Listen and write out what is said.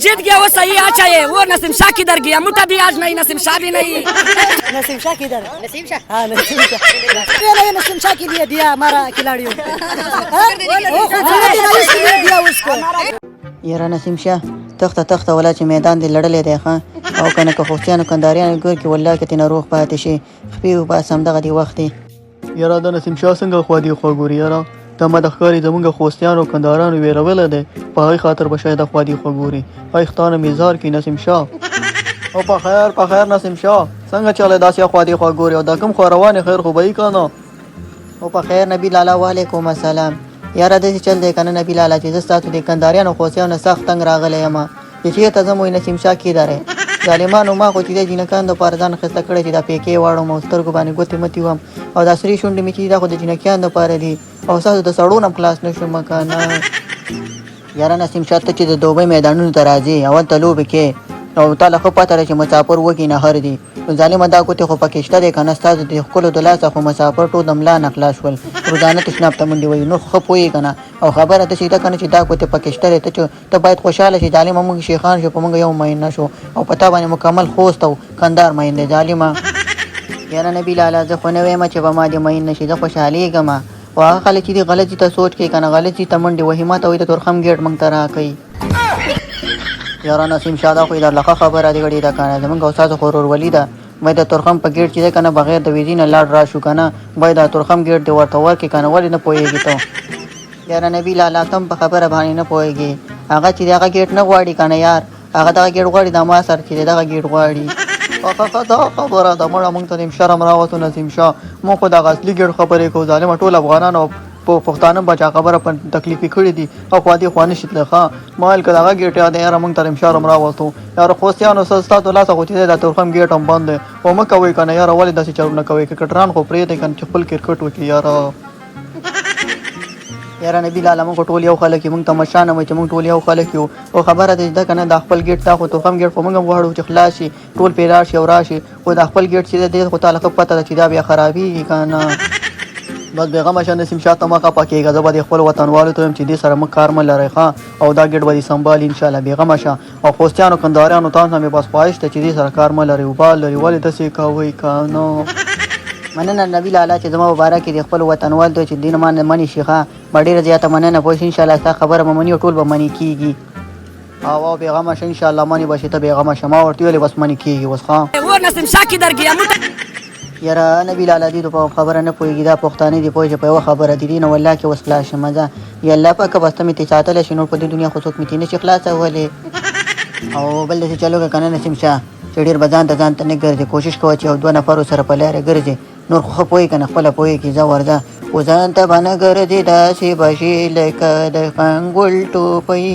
जीत गया वो सही अच्छा है। वो नसीम शाह किधर गया? मुठा भी आज नहीं, नसीम शाह भी नहीं। नसीम शाह किधर? नसीम शाह, हाँ नसीम शाह। नसीम शाह के लिए दिया हमारा खिलाड़ियों दिया उसको। یاره نسیم شاه تخته ولا چې میدان دی لړلې دی ښه او کنه که خوستیانو کنداریانو ګور کې والله که تینا روغ پاتې شي خپې وباسه همدغه دی وخت دی. یاره د نسیم شاه څنګه خوا دی خوا ګوري یاره ته مده ښکاري زمونږ خوستیانو کندارانو ویرولی دی په هغې خاطر به شاید خوا دی خوا ګوري ای خدانه میزار کړي نسیم شاه. او په خیر نسیم شاه څنګه چلی داسې خوا دی خوا ګوري او دا کوم خوا روانې خیر خو به یي که نه. او په خیر نبي لالا وعلیکم السلام. یاره داسې چل دی که نه نبي لالا چې زه ستاسو د کنداریانو خوستیانو نه سخت تنګ راغلی یم چې چېرته ځم وایي نسیم شاه کیدی دی. ظالمانو ما خو چې دی جینکیانو دپاره ځان ښایسته کړی چې دا پیکې واړم او سترګو باندې ګوتې متې وم او دا سرې شونډې مې چې دي دا خو د جینکیانو دپاره دي او ستاسو د سړو نه هم خلاص نه شوم که نه. یاره نسیم شاه ته چې د دوبۍ میدانونو ته راځې اول ته لوبې کې او تا له ښه پته ده چې مسافر وږي نهر دي نو ظالمه دا ګوتې خو پکې شته دی که نه ستاسو د ښکلو د لاسه خو مسافر ټول د ملا نه خلاص شول روزانه تشناب ته منډې وهي نو ښه پوهېږي که نه او خبره داسې ده که نه چې دا ګوتې پکې شته دی ته باید خوشحاله شي ظالمه موږ شیخان شو په موږ یو مین نه شو او په تا باندې مکمل خوست او کندار مین دی ظالمه. یاره نبي لالا زه خو نه وایم چې به ما دې مین نه شي زه خوشحالېږم او هغه خلک چې دي غلط ځي ته سوچ کوي که نه غلط ځي ته منډې وهي ما ته وایي د تورخم ګیټ موږ ته راکوي. یاره نسیم شاه دا خو یې درله ښه خبره دې کړې ده که نه زموږ او ستاسو خو ورورولي ده باید د تورخم په ګیټ چې دی که نه بغیر د ویزې نه لاړ راشو که نه باید د تورخم ګیټ دې ورته ورکړې که نه ولې نه پوهېږې ته. یاره نبي لالا ته هم په خبره باندې نه پوهېږې هغه چې دی هغه ګیټ نه غواړي که نه یار هغه دغه ګیټ غواړي د ما سره چې دی دغه ګیټ غواړي. دا خبره ده مړه موږ ته شرم راوستو نسیم شاه موږ خو دغه اصلي ګیټ خبرې کوو ظالمه ټول افغانان او پښتانه به چا خبره په تکلیفي کړي دي او خوا دې خوا نه شي تللی ښه مایل که دغه ګیټ یاد دی یاره موږ ته شرم راوستو یاره خوستیانو ستاسو لاسه خو چې دی دا تورخم ګیټ هم بند دی او مه کوئ که نه یاره ولې داسې چلونه کوئ کرکټران خو پرېږدئ که نه چې خپل کرکټ وکړي یاره. یاره نبي لالا موږ ټول یو خلک یو موږ ته مشران وایي چې موږ ټول یو خلک یو او خبره دې ده که نه دا خپل ګیټ دا خو تورخم ګیټ خو موږ هم غواړو چې خلاص شي ټول پرې لاړ شي او راشي خو دا خپل ګیټ چې دی خو تا له ښه پته ده چې دا بیا خرابېږي که نه. بس بېغمه شه نسیم شاه ته مه خفه کېږه زه به دې خپل وطنوالو ته وایم چې دې سره موږ کار مه لرئ ښه او دا ګیټ به دې سنبالي انشاءالله بېغمه شه او خوستیانو کنداریانو تاسو ته مې بس خواهش ده چې دې سره کار مه لرئ وبال لري ولې داسې کوئ که نه. مننه نبي لالا چې زما په باره کې د خپل وطنوال دوی چې دین ما نه منې شي ښه به ډېره زیاته مننه پوه شي انشاءالله ستا خبره به مني او ټول به منې کېږي او بېغمه شه انشاءالله منې به شي ته بېغمه شه ما ورته ویلې بس منې کېږي اوس ښه. वो नसीम शाह किधर गया? یاره نبي لالا دي په خبره نه پوهېږي دا پښتانه دي پوه چې په یوه خبره دي نه والله کې اوس خلاص شم زه یا الله پاکه بس ته مې ترې ساتلی شي نور په دې دنیا خو څوک مې ترې نه شي خلاصولی. او بل داسې چلو که که نه نسیم شاه چې ډېر به ځان ته نه ګرځې کوشش کوه چې یو دوه نفرو سره په لاره ګرځې نور خو ښه پوهېږي که نه خپله پوهېږي ځه ورځه خو ځان ته به نه ګرځې داسې به شي لکه د خنګول ټوپۍ.